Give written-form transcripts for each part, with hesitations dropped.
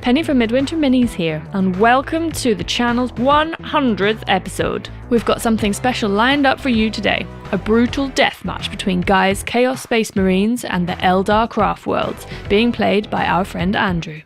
Penny from Midwinter Minis here, and welcome to the channel's 100th episode. We've got something special lined up for you today, a brutal deathmatch between Guy's Chaos Space Marines and the Eldar Craftworlds, being played by our friend Andrew.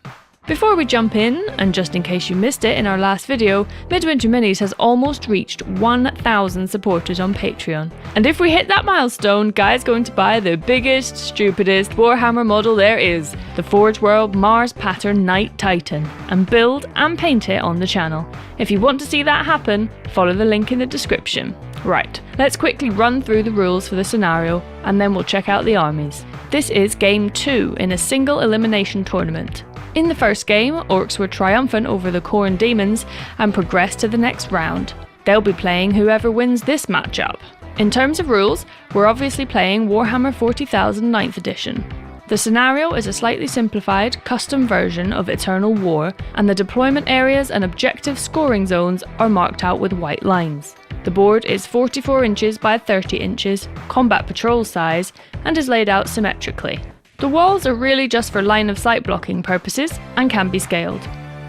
Before we jump in, and just in case you missed it in our last video, Midwinter Minis has almost reached 1,000 supporters on Patreon. And if we hit that milestone, Guy's going to buy the biggest, stupidest Warhammer model there is, the Forge World Mars Pattern Knight Titan, and build and paint it on the channel. If you want to see that happen, follow the link in the description. Right, let's quickly run through the rules for the scenario, and then we'll check out the armies. This is Game 2 in a single elimination tournament. In the first game, Orcs were triumphant over the Khorne Demons and progressed to the next round. They'll be playing whoever wins this matchup. In terms of rules, we're obviously playing Warhammer 40,000 9th edition. The scenario is a slightly simplified, custom version of Eternal War, and the deployment areas and objective scoring zones are marked out with white lines. The board is 44 inches by 30 inches, combat patrol size, and is laid out symmetrically. The walls are really just for line of sight blocking purposes and can be scaled.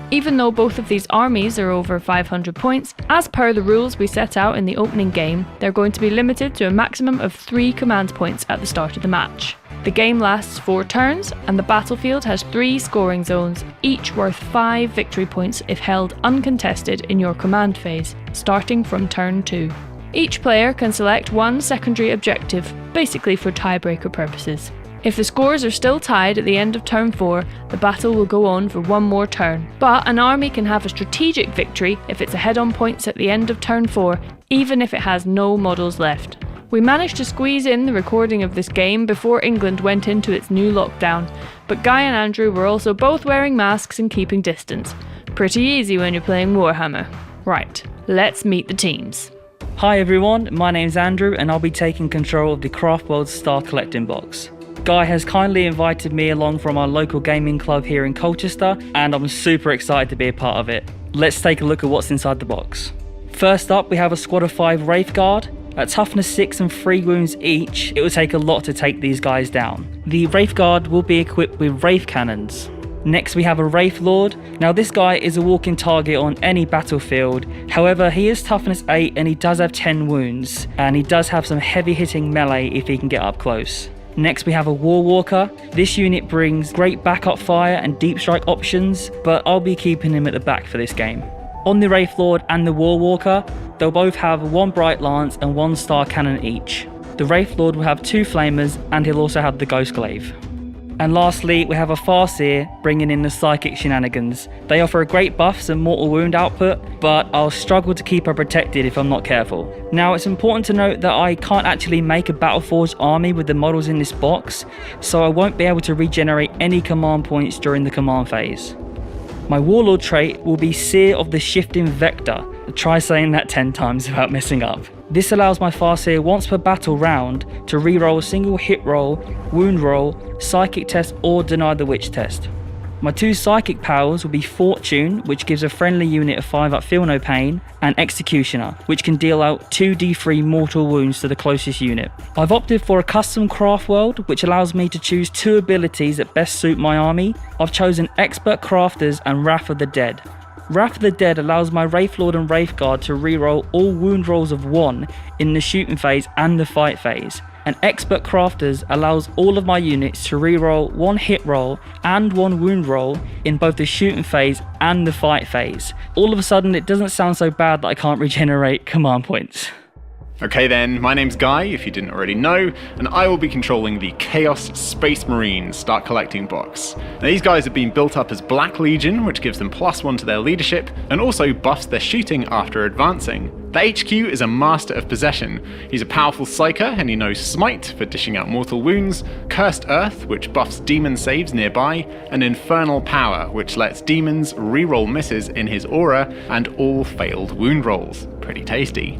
Even though both of these armies are over 500 points, as per the rules we set out in the opening game, they're going to be limited to a maximum of 3 command points at the start of the match. The game lasts 4 turns, and the battlefield has 3 scoring zones, each worth 5 victory points if held uncontested in your command phase, starting from turn 2. Each player can select one secondary objective, basically for tiebreaker purposes. If the scores are still tied at the end of turn 4, the battle will go on for one more turn. But an army can have a strategic victory if it's ahead on points at the end of turn 4, even if it has no models left. We managed to squeeze in the recording of this game before England went into its new lockdown, but Guy and Andrew were also both wearing masks and keeping distance. Pretty easy when you're playing Warhammer. Right, let's meet the teams. Hi everyone, my name's Andrew and I'll be taking control of the Craftworlds Star Collecting Box. Guy has kindly invited me along from our local gaming club here in Colchester, and I'm super excited to be a part of it. Let's take a look at what's inside the box. First up, we have a squad of 5 Wraith Guard. At toughness 6 and 3 wounds each, it will take a lot to take these guys down. The Wraith Guard will be equipped with Wraith Cannons. Next we have a Wraith Lord. Now this guy is a walking target on any battlefield, however he is toughness 8 and he does have 10 wounds, and he does have some heavy hitting melee if he can get up close. Next we have a War Walker. This unit brings great backup fire and deep strike options, but I'll be keeping him at the back for this game. On the Wraith Lord and the War Walker, they'll both have 1 Bright Lance and 1 Star Cannon each. The Wraith Lord will have 2 Flamers and he'll also have the Ghost Glaive. And lastly, we have a Farseer bringing in the Psychic Shenanigans. They offer a great buffs and mortal wound output, but I'll struggle to keep her protected if I'm not careful. Now it's important to note that I can't actually make a Battleforged army with the models in this box, so I won't be able to regenerate any command points during the command phase. My Warlord trait will be Seer of the Shifting Vector. Try saying that 10 times without messing up. This allows my Farseer once per battle round to reroll a single hit roll, wound roll, psychic test or deny the witch test. My 2 psychic powers will be Fortune, which gives a friendly unit of 5 up Feel No Pain, and Executioner, which can deal out 2d3 mortal wounds to the closest unit. I've opted for a custom Craftworld, which allows me to choose 2 abilities that best suit my army. I've chosen Expert Crafters and Wrath of the Dead. Wrath of the Dead allows my Wraith Lord and Wraith Guard to reroll all wound rolls of 1 in the shooting phase and the fight phase. And Expert Crafters allows all of my units to reroll 1 hit roll and 1 wound roll in both the shooting phase and the fight phase. All of a sudden it doesn't sound so bad that I can't regenerate command points. Okay then, my name's Guy, if you didn't already know, and I will be controlling the Chaos Space Marines Start Collecting Box. Now these guys have been built up as Black Legion, which gives them +1 to their leadership, and also buffs their shooting after advancing. The HQ is a Master of Possession. He's a powerful Psyker, and he knows Smite for dishing out mortal wounds, Cursed Earth, which buffs demon saves nearby, and Infernal Power, which lets demons reroll misses in his aura and all failed wound rolls. Pretty tasty.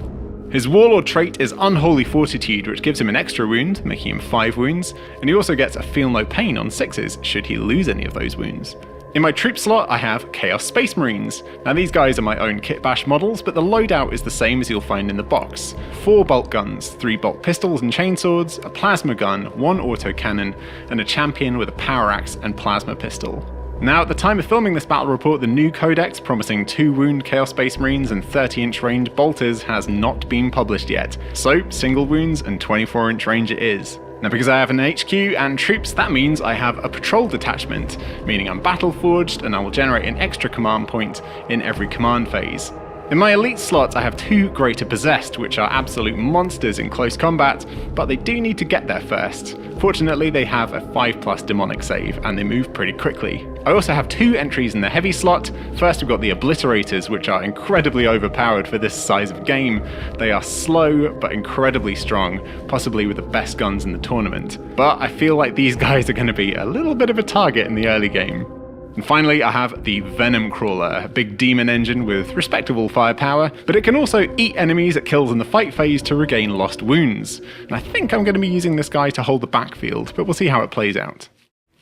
His Warlord trait is Unholy Fortitude, which gives him an extra wound, making him 5 wounds, and he also gets a Feel No Pain on 6s should he lose any of those wounds. In my troop slot I have Chaos Space Marines. Now these guys are my own kitbash models, but the loadout is the same as you'll find in the box. 4 Boltguns, 3 bolt pistols and chainswords, a plasma gun, 1 autocannon, and a champion with a power axe and plasma pistol. Now, at the time of filming this battle report, the new codex promising 2 wound Chaos Space Marines and 30-inch range bolters has not been published yet, so single wounds and 24-inch range it is. Now, because I have an HQ and troops, that means I have a patrol detachment, meaning I'm battle forged and I will generate an extra command point in every command phase. In my elite slot, I have 2 Greater Possessed, which are absolute monsters in close combat, but they do need to get there first. Fortunately, they have a 5+ demonic save, and they move pretty quickly. I also have 2 entries in the heavy slot. First, we've got the Obliterators, which are incredibly overpowered for this size of game. They are slow, but incredibly strong, possibly with the best guns in the tournament. But I feel like these guys are going to be a little bit of a target in the early game. And finally, I have the Venomcrawler, a big demon engine with respectable firepower, but it can also eat enemies it kills in the fight phase to regain lost wounds. And I think I'm going to be using this guy to hold the backfield, but we'll see how it plays out.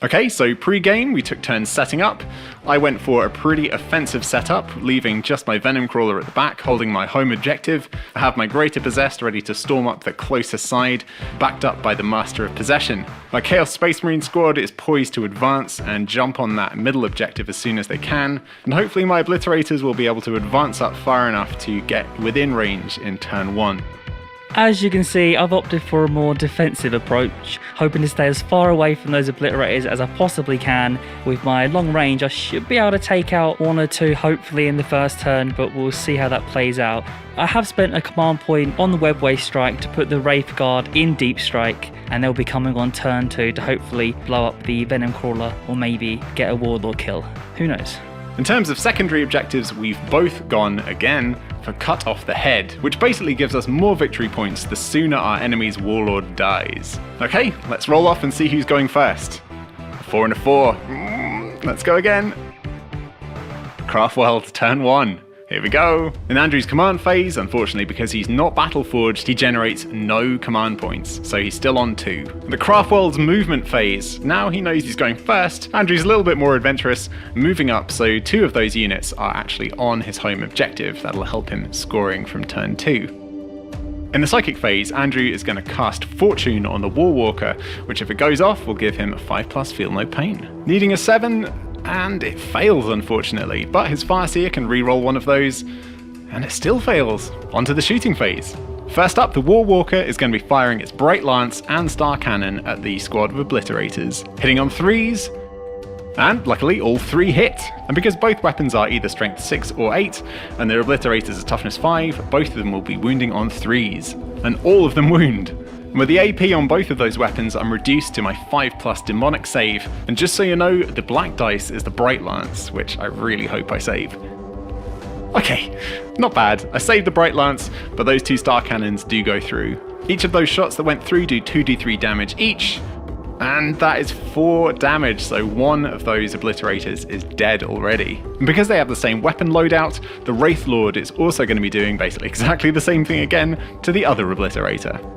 Okay, so pre-game, we took turns setting up. I went for a pretty offensive setup, leaving just my Venomcrawler at the back, holding my home objective. I have my Greater Possessed ready to storm up the closest side, backed up by the Master of Possession. My Chaos Space Marine squad is poised to advance and jump on that middle objective as soon as they can, and hopefully my Obliterators will be able to advance up far enough to get within range in turn 1. As you can see, I've opted for a more defensive approach, hoping to stay as far away from those Obliterators as I possibly can. With my long range, I should be able to take out 1 or 2 hopefully in the first turn, but we'll see how that plays out. I have spent a command point on the Webway Strike to put the Wraith Guard in Deep Strike, and they'll be coming on turn 2 to hopefully blow up the Venomcrawler or maybe get a Warlord kill. Who knows? In terms of secondary objectives, we've both gone, again, for Cut Off the Head, which basically gives us more victory points the sooner our enemy's Warlord dies. Okay, let's roll off and see who's going first. A 4 and a 4. Let's go again. Craftworld, turn 1. Here we go. In Andrew's command phase, unfortunately because he's not battle forged, he generates no command points, so he's still on 2. The Craftworld's movement phase, now he knows he's going first. Andrew's a little bit more adventurous, moving up, so 2 of those units are actually on his home objective. That'll help him scoring from turn 2. In the Psychic phase, Andrew is going to cast Fortune on the Warwalker, which if it goes off will give him a 5+ Feel No Pain. Needing a 7, and it fails unfortunately, but his Fireseer can reroll 1 of those, and it still fails. Onto the shooting phase. First up, the Warwalker is going to be firing its Bright Lance and Star Cannon at the squad of Obliterators, hitting on 3s, and luckily all 3 hit. And because both weapons are either strength 6 or 8, and their Obliterators are toughness 5, both of them will be wounding on 3s, and all of them wound. And with the AP on both of those weapons, I'm reduced to my 5+ demonic save, and just so you know, the black dice is the Bright Lance, which I really hope I save. Okay, not bad. I saved the Bright Lance, but those 2 Star Cannons do go through. Each of those shots that went through do 2d3 damage each, and that is 4 damage, so 1 of those Obliterators is dead already. And because they have the same weapon loadout, the Wraith Lord is also going to be doing basically exactly the same thing again to the other Obliterator.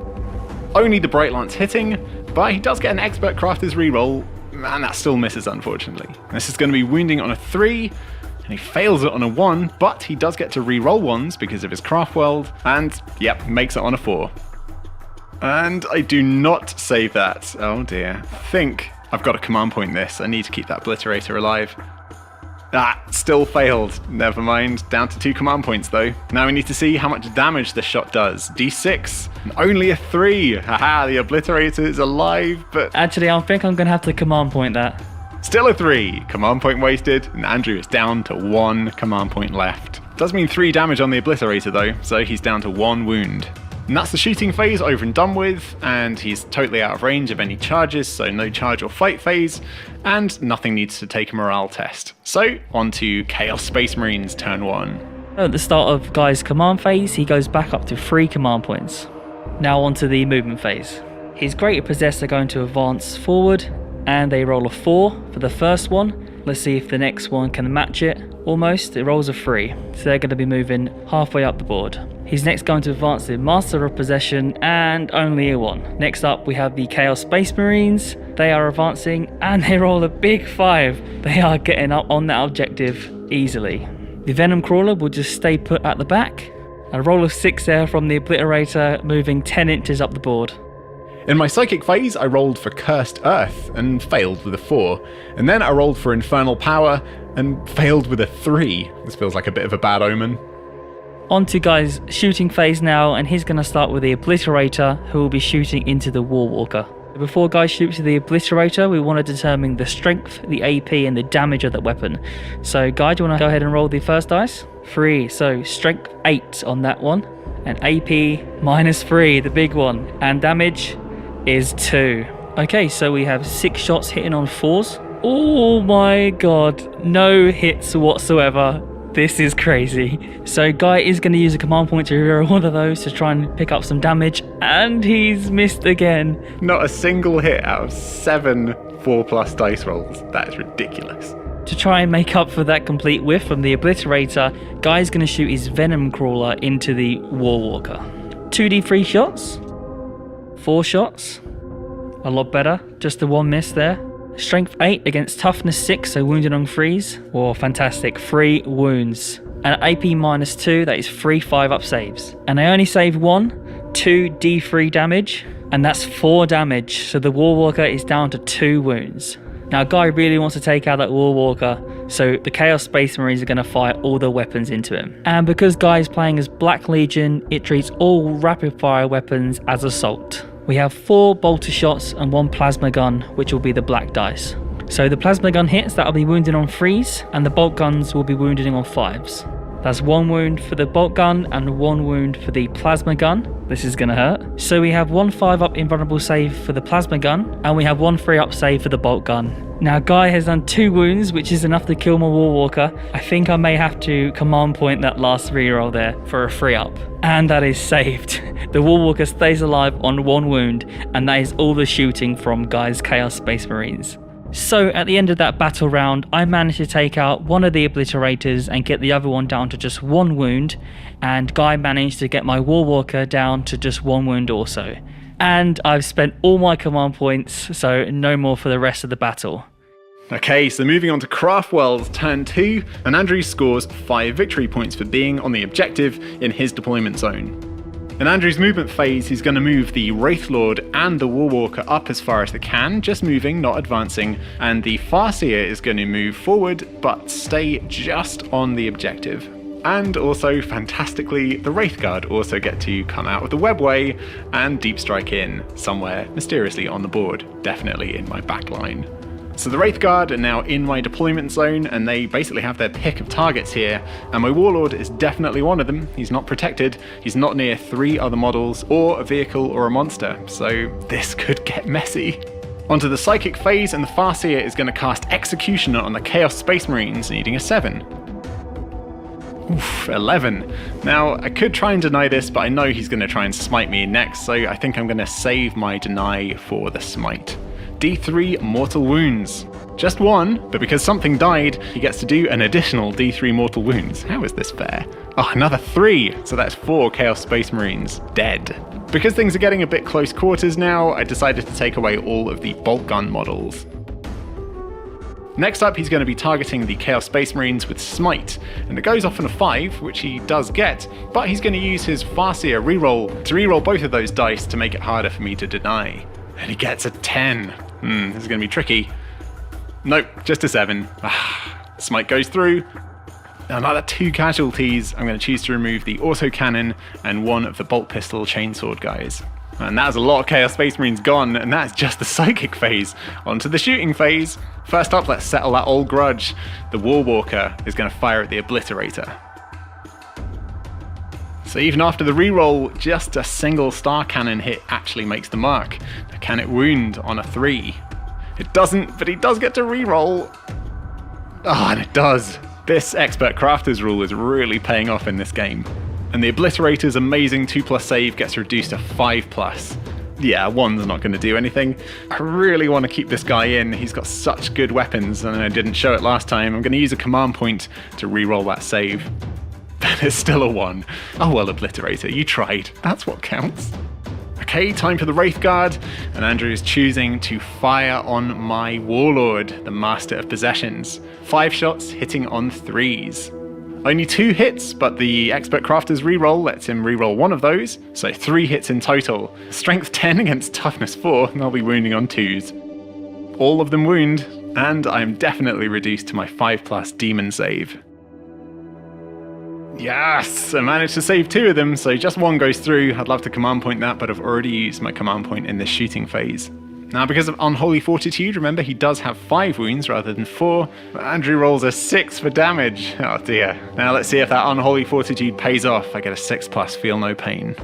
Only the Bright Lance hitting, but he does get an Expert Crafter's reroll, and that still misses unfortunately. This is going to be wounding on a 3, and he fails it on a 1, but he does get to reroll 1s because of his Craftworld, and yep, makes it on a 4. And I do not save that. Oh dear. I think I've got to command point this. I need to keep that Obliterator alive. Ah, still failed. Never mind. Down to 2 command points though. Now we need to see how much damage this shot does. D6. And only a 3. Haha, the Obliterator is alive, but... Actually, I think I'm going to have to command point that. Still a 3. Command point wasted, and Andrew is down to 1 command point left. Does mean 3 damage on the Obliterator though, so he's down to 1 wound. And that's the shooting phase over and done with, and he's totally out of range of any charges, so no charge or fight phase, and nothing needs to take a morale test. So, on to Chaos Space Marines turn 1. At the start of Guy's command phase, he goes back up to 3 command points. Now onto the movement phase. His Greater Possessed are going to advance forward, and they roll a 4 for the first one. Let's see if the next one can match it. Almost, it rolls a 3, so they're going to be moving halfway up the board. He's next going to advance the Master of Possession, and only a 1. Next up we have the Chaos Space Marines. They are advancing, and they roll a big 5. They are getting up on that objective easily. The Venomcrawler will just stay put at the back. A roll of 6 there from the Obliterator, moving 10 inches up the board. In my psychic phase, I rolled for Cursed Earth and failed with a 4. And then I rolled for Infernal Power and failed with a 3. This feels like a bit of a bad omen. On to Guy's shooting phase now, and he's going to start with the Obliterator, who will be shooting into the Warwalker. Before Guy shoots the Obliterator, we want to determine the strength, the AP, and the damage of that weapon. So Guy, do you want to go ahead and roll the first dice? 3, so strength 8 on that one. And AP -3, the big one. And damage is 2. Okay, so we have 6 shots hitting on 4s. Oh my god, no hits whatsoever. This is crazy. So Guy is going to use a command point to reroll one of those to try and pick up some damage, and he's missed again. Not a single hit out of 7 4+ dice rolls. That is ridiculous. To try and make up for that complete whiff from the Obliterator, Guy's going to shoot his Venomcrawler into the Warwalker. 2d3 shots, 4 shots, a lot better, just the 1 miss there. Strength 8 against toughness 6, so wounded on 3s. Oh, fantastic. 3 wounds. And AP -2, that is 3 5-up saves. And I only saved 1, 2 D3 damage, and that's 4 damage. So the Warwalker is down to 2 wounds. Now, Guy really wants to take out that Warwalker, so the Chaos Space Marines are going to fire all their weapons into him. And because Guy is playing as Black Legion, it treats all rapid-fire weapons as assault. We have 4 bolter shots and 1 plasma gun, which will be the black dice. So the plasma gun hits, that'll be wounded on 3s, and the bolt guns will be wounded on 5s. That's 1 wound for the bolt gun and 1 wound for the plasma gun. This is gonna hurt. So we have 1 5-up invulnerable save for the plasma gun, and we have 1 3-up save for the bolt gun. Now Guy has done 2 wounds, which is enough to kill my Warwalker. I think I may have to command point that last reroll there for a 3-up. And that is saved. The Warwalker stays alive on 1 wound, and that is all the shooting from Guy's Chaos Space Marines. So at the end of that battle round, I managed to take out one of the Obliterators and get the other one down to just 1 wound, and Guy managed to get my Warwalker down to just 1 wound also. And I've spent all my command points, so no more for the rest of the battle. Okay, so moving on to Craftworld's turn 2, and Andrew scores 5 victory points for being on the objective in his deployment zone. In Andrew's movement phase, he's going to move the Wraithlord and the Warwalker up as far as they can, just moving, not advancing, and the Farseer is going to move forward, but stay just on the objective. And also, fantastically, the Wraithguard also get to come out of the webway and deep strike in somewhere mysteriously on the board, definitely in my back line. So the Wraithguard are now in my deployment zone, and they basically have their pick of targets here, and my Warlord is definitely one of them. He's not protected, he's not near 3 other models, or a vehicle or a monster, so this could get messy. Onto the Psychic phase, and the Farseer is going to cast Executioner on the Chaos Space Marines, needing a 7. Oof, 11. Now, I could try and deny this, but I know he's going to try and smite me next, so I think I'm going to save my deny for the smite. D3 mortal wounds. Just 1, but because something died, he gets to do an additional D3 mortal wounds. How is this fair? Oh, another 3, so that's 4 Chaos Space Marines dead. Because things are getting a bit close quarters now, I decided to take away all of the bolt gun models. Next up, he's going to be targeting the Chaos Space Marines with Smite, and it goes off on a 5, which he does get, but he's going to use his Farseer reroll to reroll both of those dice to make it harder for me to deny. And he gets a 10. This is going to be tricky. Nope, just a 7. Smite goes through. Another 2 casualties. I'm going to choose to remove the Autocannon and 1 of the bolt pistol Chainsword guys. And that's a lot of Chaos Space Marines gone, and that's just the Psychic phase. On to the shooting phase. First up, let's settle that old grudge. The Warwalker is going to fire at the Obliterator. So even after the reroll, just a single star cannon hit actually makes the mark. Now, can it wound on a 3? It doesn't, but he does get to reroll. Oh, and it does. This Expert Crafter's rule is really paying off in this game. And the Obliterator's amazing 2+ save gets reduced to 5+. Yeah, 1's not going to do anything. I really want to keep this guy in. He's got such good weapons, and I didn't show it last time. I'm going to use a command point to reroll that save. That is still a 1. Oh well, Obliterator, you tried. That's what counts. Okay, time for the Wraithguard, and Andrew is choosing to fire on my Warlord, the Master of Possessions. 5 shots hitting on 3s. Only 2 hits, but the Expert Crafter's reroll lets him reroll one of those, so 3 hits in total. Strength 10 against Toughness 4, and I'll be wounding on 2s. All of them wound, and I'm definitely reduced to my 5+ demon save. Yes! I managed to save 2 of them, so just 1 goes through. I'd love to command point that, but I've already used my command point in this shooting phase. Now, because of Unholy Fortitude, remember he does have 5 wounds rather than 4, but Andrew rolls a 6 for damage. Oh dear. Now let's see if that Unholy Fortitude pays off. I get a 6+, feel no pain.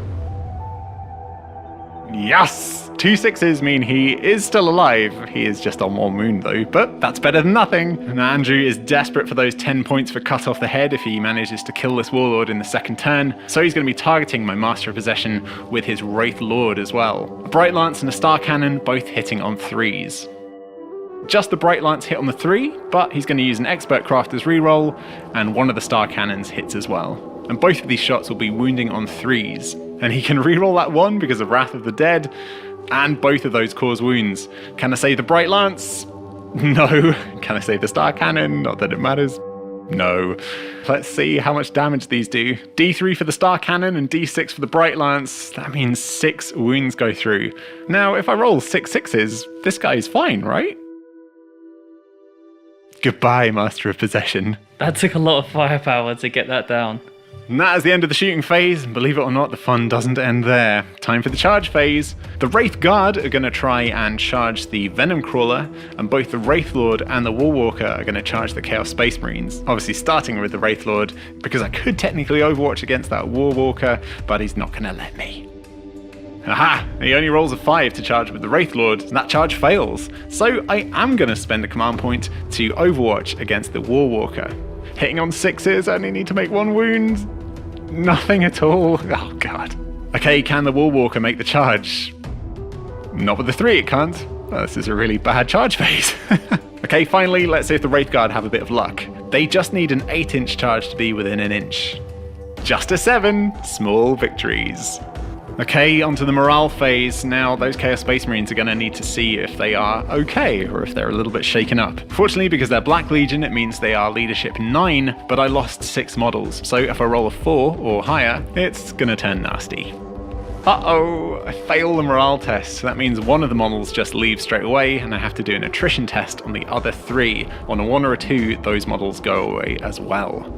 Yes! 2 6s mean he is still alive. He is just on 1 wound though, but that's better than nothing. And Andrew is desperate for those 10 points for cut off the head if he manages to kill this Warlord in the second turn, so he's going to be targeting my Master of Possession with his Wraith Lord as well. A Bright Lance and a Star Cannon, both hitting on 3s. Just the Bright Lance hit on the 3, but he's going to use an Expert Crafter's reroll, and one of the Star Cannons hits as well. And both of these shots will be wounding on 3s. And he can reroll that 1 because of Wrath of the Dead, and both of those cause wounds. Can I save the Bright Lance? No. Can I save the Star Cannon? Not that it matters. No. Let's see how much damage these do. D3 for the Star Cannon and D6 for the Bright Lance. That means 6 wounds go through. Now, if I roll 6 6s, this guy is fine, right? Goodbye, Master of Possession. That took a lot of firepower to get that down. And that is the end of the shooting phase, and believe it or not, the fun doesn't end there. Time for the charge phase. The Wraith Guard are going to try and charge the Venomcrawler, and both the Wraith Lord and the Warwalker are going to charge the Chaos Space Marines. Obviously starting with the Wraith Lord, because I could technically Overwatch against that Warwalker, but he's not going to let me. Aha! He only rolls a 5 to charge with the Wraith Lord, and that charge fails. So I am going to spend a command point to Overwatch against the Warwalker. Hitting on 6s, I only need to make 1 wound. Nothing at all. Oh god. Okay, can the Warwalker make the charge? Not with the 3 it can't. Well, this is a really bad charge phase. Okay, finally, let's see if the Wraith Guard have a bit of luck. They just need an 8-inch charge to be within an inch. Just a 7. Small victories. Okay, onto the morale phase. Now, those Chaos Space Marines are going to need to see if they are okay, or if they're a little bit shaken up. Fortunately, because they're Black Legion, it means they are Leadership 9, but I lost 6 models. So if I roll a 4 or higher, it's going to turn nasty. Uh-oh, I fail the morale test. That means one of the models just leaves straight away, and I have to do an attrition test on the other 3. On a 1 or a 2, those models go away as well.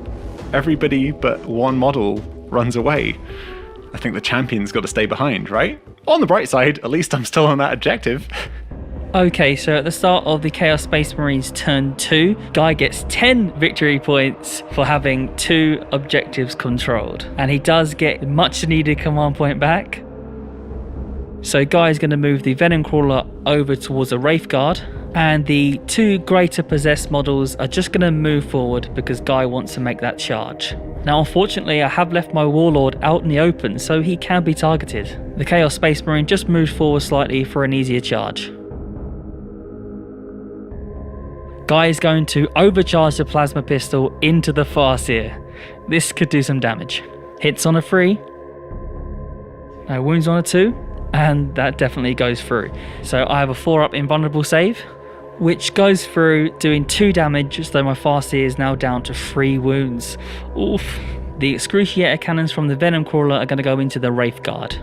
Everybody but 1 model runs away. I think the champion's got to stay behind, right? On the bright side, at least I'm still on that objective. Okay, so at the start of the Chaos Space Marines turn 2, Guy gets 10 victory points for having 2 objectives controlled. And he does get much needed command point back. So Guy's going to move the Venomcrawler over towards a Wraith Guard. And the 2 greater possessed models are just going to move forward because Guy wants to make that charge. Now, unfortunately, I have left my Warlord out in the open, so he can be targeted. The Chaos Space Marine just moved forward slightly for an easier charge. Guy is going to overcharge the Plasma Pistol into the Farseer. This could do some damage. Hits on a 3. Wounds on a 2. And that definitely goes through. So I have a 4-up invulnerable save, which goes through doing 2 damage, so my Farseer is now down to 3 wounds. Oof. The Excruciator cannons from the Venomcrawler are going to go into the Wraith Guard.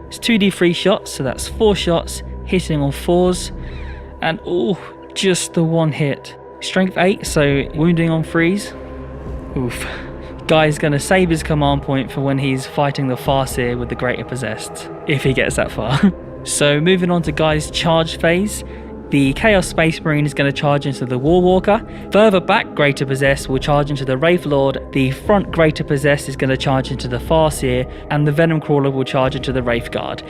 It's 2d3 shots, so that's 4 shots, hitting on 4s. And just the 1 hit. Strength 8, so wounding on 3s. Oof. Guy's going to save his command point for when he's fighting the Farseer with the Greater Possessed, if he gets that far. So moving on to Guy's charge phase. The Chaos Space Marine is going to charge into the Warwalker. Further back, Greater Possessed will charge into the Wraith Lord. The front Greater Possessed is going to charge into the Farseer. And the Venomcrawler will charge into the Wraith Guard.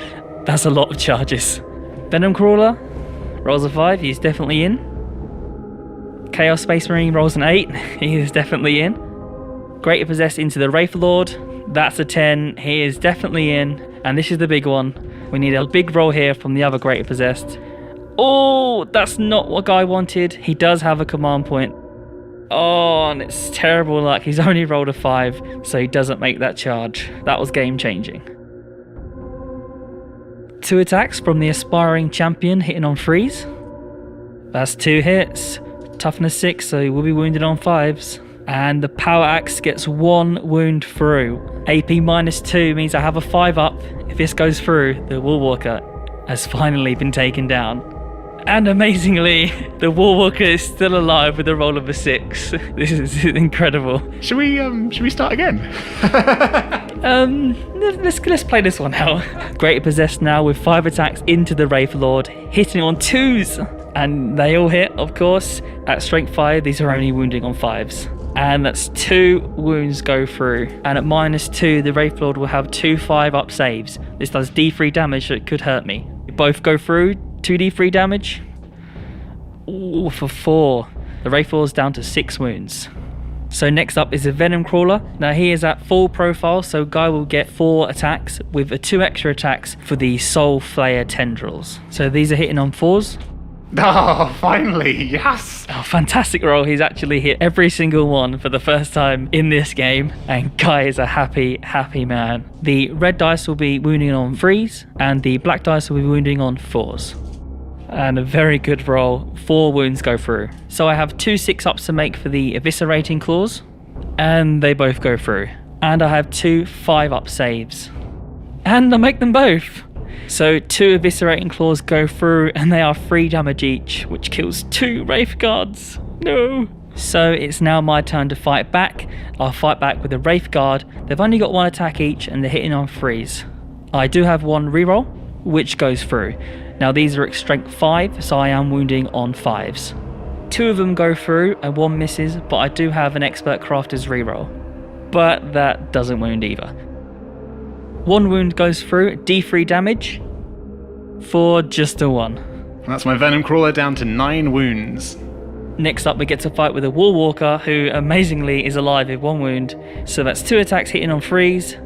That's a lot of charges. Venomcrawler rolls a 5. He's definitely in. Chaos Space Marine rolls an 8. He is definitely in. Greater Possessed into the Wraith Lord. That's a 10. He is definitely in. And this is the big one. We need a big roll here from the other Greater Possessed. Oh, that's not what Guy wanted. He does have a command point. Oh, and it's terrible luck. He's only rolled a 5, so he doesn't make that charge. That was game changing. 2 attacks from the Aspiring Champion hitting on 3s. That's 2 hits. Toughness 6, so he will be wounded on 5s. And the power axe gets 1 wound through. AP -2 means I have a 5 up. If this goes through, the Woolwalker has finally been taken down. And amazingly, the Woolwalker is still alive with a roll of a 6. This is incredible. Should we start again? Let's play this one out. Greater Possessed now with 5 attacks into the Wraith Lord, hitting on 2s. And they all hit, of course. At strength 5, these are only wounding on 5s. And that's 2 wounds go through. And at -2, the Wraith Lord will have 2 5-up saves. This does D3 damage, so it could hurt me. Both go through, 2d3 damage. Ooh, for 4. The Wraith Lord's down to 6 wounds. So next up is a Venomcrawler. Now he is at full profile, so Guy will get 4 attacks with 2 extra attacks for the Soul Flayer Tendrils. So these are hitting on 4s. Oh, finally, yes! Oh, fantastic roll. He's actually hit every single one for the first time in this game. And Guy is a happy, happy man. The red dice will be wounding on 3s, and the black dice will be wounding on 4s. And a very good roll. 4 wounds go through. So I have 2 6-ups to make for the Eviscerating Claws, and they both go through. And I have 2 5-up saves. And I make them both. So 2 Eviscerating Claws go through, and they are 3 damage each, which kills 2 Wraith Guards. No. So it's now my turn to fight back. I'll fight back with a Wraith Guard. They've only got 1 attack each, and they're hitting on 3s. I do have 1 reroll, which goes through. Now these are at strength 5, so I am wounding on 5s. 2 of them go through, and 1 misses, but I do have an Expert Crafter's reroll. But that doesn't wound either. 1 wound goes through, D3 damage, for just a 1. That's my Venomcrawler down to 9 wounds. Next up we get to fight with a Woolwalker, who amazingly is alive with 1 wound. So that's 2 attacks hitting on 3s,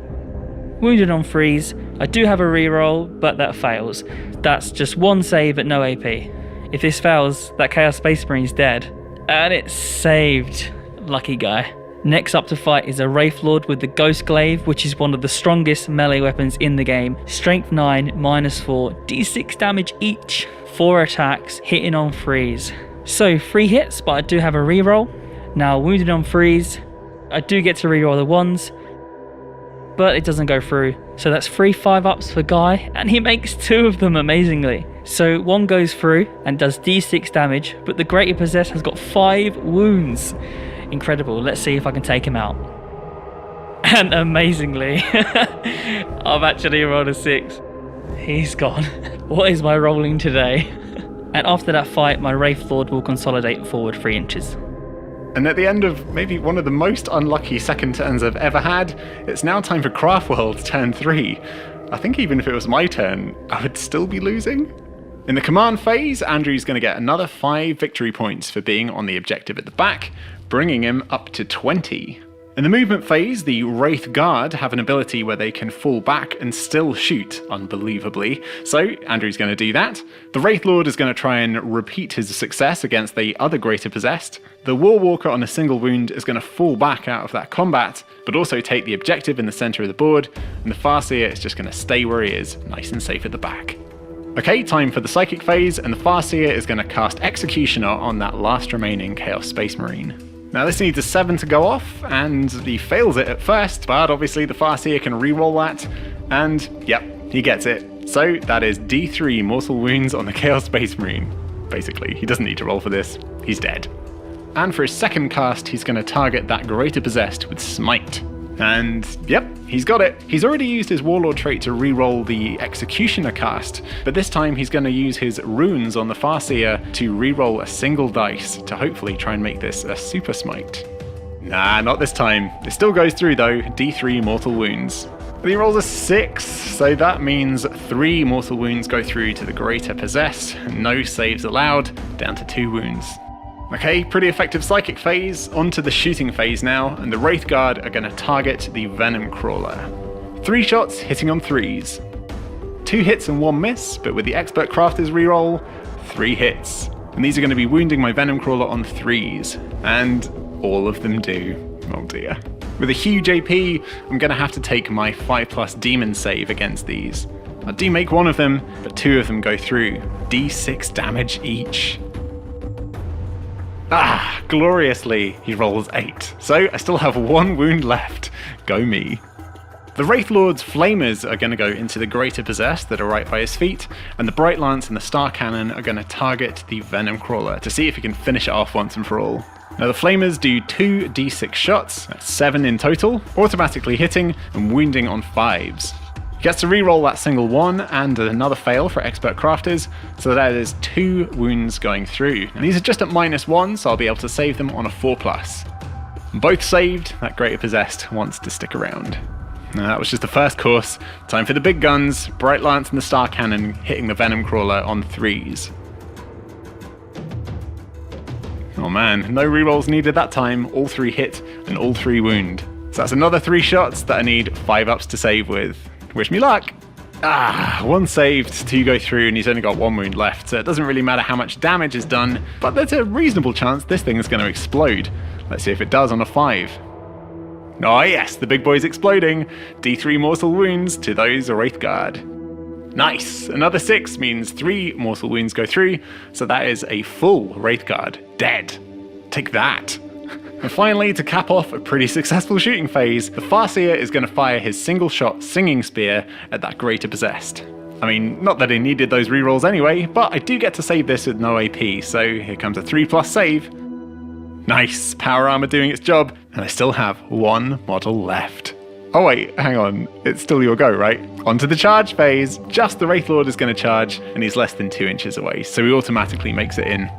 wounded on 3s. I do have a reroll, but that fails. That's just 1 save at no AP. If this fails, that Chaos Space Marine's dead. And it's saved. Lucky guy. Next up to fight is a Wraith Lord with the Ghost Glaive, which is one of the strongest melee weapons in the game. Strength 9, -4, D6 damage each. 4 attacks, hitting on 3s. So 3 hits, but I do have a reroll. Now wounded on 3s, I do get to reroll the 1s, but it doesn't go through. So that's 3 5-ups for Guy, and he makes 2 of them amazingly. So 1 goes through and does D6 damage, but the Greater Possessed has got 5 wounds. Incredible. Let's see if I can take him out. And amazingly, I've actually rolled a 6. He's gone. What is my rolling today? And after that fight, my Wraith Lord will consolidate forward 3 inches. And at the end of maybe one of the most unlucky second turns I've ever had, it's now time for Craftworld's turn 3. I think even if it was my turn, I would still be losing. In the command phase, Andrew's going to get another 5 victory points for being on the objective at the back, bringing him up to 20. In the movement phase, the Wraith Guard have an ability where they can fall back and still shoot, unbelievably. So Andrew's going to do that. The Wraith Lord is going to try and repeat his success against the other Greater Possessed. The Woolwalker on a single wound is going to fall back out of that combat, but also take the objective in the center of the board, and the Farseer is just going to stay where he is, nice and safe at the back. Okay, time for the Psychic phase, and the Farseer is going to cast Executioner on that last remaining Chaos Space Marine. Now this needs a 7 to go off, and he fails it at first, but obviously the Farseer can reroll that, and yep, he gets it. So that is D3 mortal wounds on the Chaos Space Marine. Basically, he doesn't need to roll for this, he's dead. And for his second cast, he's going to target that Greater Possessed with Smite. And yep, he's got it. He's already used his Warlord trait to reroll the Executioner cast, but this time he's going to use his runes on the Farseer to reroll a single dice to hopefully try and make this a Super Smite. Nah, not this time. It still goes through though, D3 mortal wounds. But he rolls a 6, so that means 3 mortal wounds go through to the Greater Possessed, no saves allowed, down to 2 wounds. Okay, pretty effective Psychic phase, onto the shooting phase now, and the Wraith Guard are going to target the Venomcrawler. 3 shots hitting on 3s. 2 hits and 1 miss, but with the Expert Crafter's reroll, 3 hits. And these are going to be wounding my Venomcrawler on 3s, and all of them do. Oh dear. With a huge AP, I'm going to have to take my 5+ Demon save against these. I do make 1 of them, but 2 of them go through. D6 damage each. Gloriously, he rolls 8. So I still have 1 wound left. Go me. The Wraith Lord's Flamers are going to go into the Greater Possessed that are right by his feet, and the Bright Lance and the Star Cannon are going to target the Venomcrawler to see if he can finish it off once and for all. Now the Flamers do 2 d6 shots, that's 7 in total, automatically hitting and wounding on 5s. He gets to reroll that single 1 and another fail for Expert Crafters, so that is 2 wounds going through. And these are just at -1, so I'll be able to save them on a 4+. Both saved, that Greater Possessed wants to stick around. Now that was just the first course. Time for the big guns, Bright Lance and the Star Cannon hitting the Venomcrawler on 3s. Oh man, no rerolls needed that time, all 3 hit and all 3 wound. So that's another 3 shots that I need 5-ups to save with. Wish me luck! 1 saved, 2 go through, and he's only got 1 wound left, so it doesn't really matter how much damage is done, but there's a reasonable chance this thing is going to explode. Let's see if it does on a 5. Oh yes, the big boy's exploding. D3 morsel wounds to those Wraithguard. Nice! Another 6 means 3 morsel wounds go through, so that is a full Wraithguard dead. Take that! And finally, to cap off a pretty successful shooting phase, the Farseer is going to fire his single-shot Singing Spear at that Greater Possessed. I mean, not that he needed those rerolls anyway, but I do get to save this with no AP, so here comes a 3+ save. Nice, power armor doing its job, and I still have 1 model left. Oh wait, hang on, it's still your go, right? Onto the charge phase. Just the Wraithlord is going to charge, and he's less than 2 inches away, so he automatically makes it in.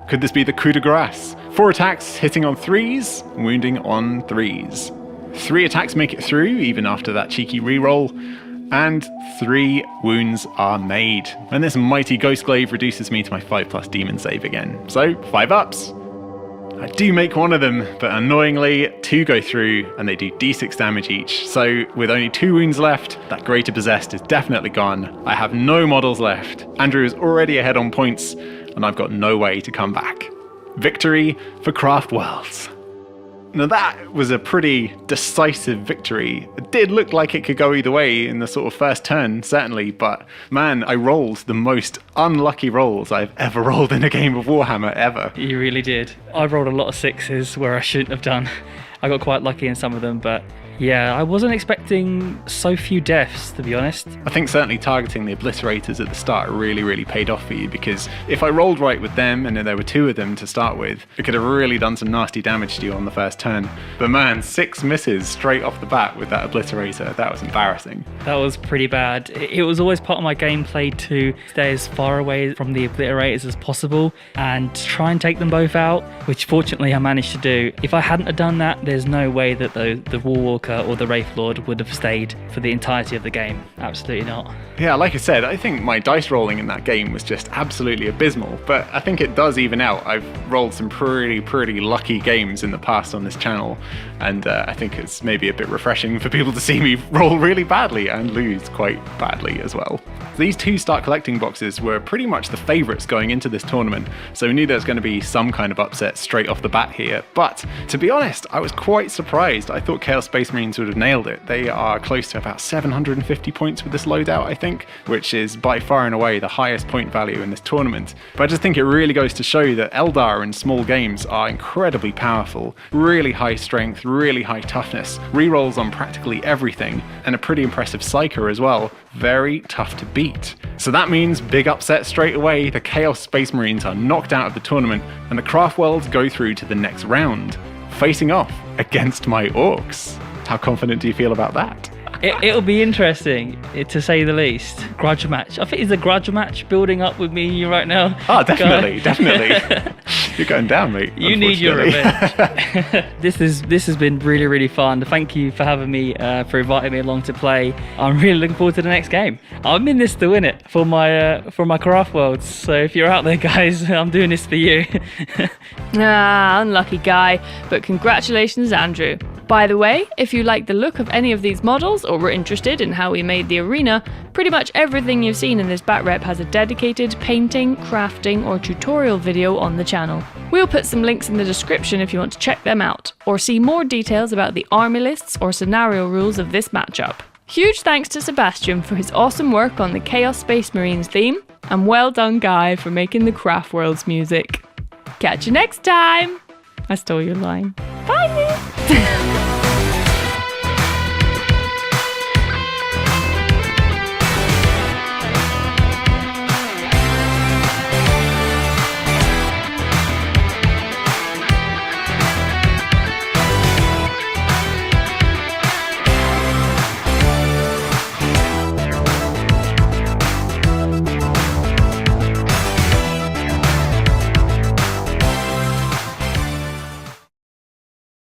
Could this be the coup de grace? 4 attacks hitting on 3s, wounding on 3s. 3 attacks make it through, even after that cheeky reroll, and 3 wounds are made. And this mighty Ghostglaive reduces me to my 5+ demon save again. So, 5-ups. I do make 1 of them, but annoyingly, 2 go through, and they do d6 damage each. So, with only 2 wounds left, that Greater Possessed is definitely gone. I have no models left. Andrew is already ahead on points, and I've got no way to come back. Victory for Craftworlds. Now that was a pretty decisive victory. It did look like it could go either way in the sort of first turn, certainly, but man, I rolled the most unlucky rolls I've ever rolled in a game of Warhammer, ever. You really did. I rolled a lot of 6s where I shouldn't have done. I got quite lucky in some of them, but yeah, I wasn't expecting so few deaths, to be honest. I think certainly targeting the Obliterators at the start really paid off for you, because if I rolled right with them, and there were 2 of them to start with, it could have really done some nasty damage to you on the first turn. But man, 6 misses straight off the bat with that Obliterator, that was embarrassing. That was pretty bad. It was always part of my gameplay to stay as far away from the Obliterators as possible and try and take them both out, which fortunately I managed to do. If I hadn't have done that, there's no way that the Warwalker or the Wraithlord would have stayed for the entirety of the game. Absolutely not. Yeah, like I said, I think my dice rolling in that game was just absolutely abysmal, but I think it does even out. I've rolled some pretty lucky games in the past on this channel, and I think it's maybe a bit refreshing for people to see me roll really badly and lose quite badly as well. These 2 start collecting boxes were pretty much the favourites going into this tournament, so we knew there was going to be some kind of upset straight off the bat here, but to be honest, I was quite surprised. I thought Chaos Space Marines would have nailed it. They are close to about 750 points with this loadout, I think, which is by far and away the highest point value in this tournament. But I just think it really goes to show that Eldar in small games are incredibly powerful, really high strength, really high toughness, rerolls on practically everything, and a pretty impressive Psyker as well. Very tough to beat. So that means big upset straight away. The Chaos Space Marines are knocked out of the tournament, and the Craftworlds go through to the next round, facing off against my Orcs. How confident do you feel about that? It'll be interesting, to say the least. Grudge match. I think it's a grudge match building up with me and you right now. Oh, definitely. You're going down, mate. You need your revenge. This has been really fun. Thank you for having me, for inviting me along to play. I'm really looking forward to the next game. I'm in this to win it for my Craftworlds. So if you're out there, guys, I'm doing this for you. Unlucky guy. But congratulations, Andrew. By the way, if you like the look of any of these models or were interested in how we made the arena, pretty much everything you've seen in this bat rep has a dedicated painting, crafting or tutorial video on the channel. We'll put some links in the description if you want to check them out, or see more details about the army lists or scenario rules of this matchup. Huge thanks to Sebastian for his awesome work on the Chaos Space Marines theme, and well done Guy for making the Craftworlds music. Catch you next time. I stole your line. Bye.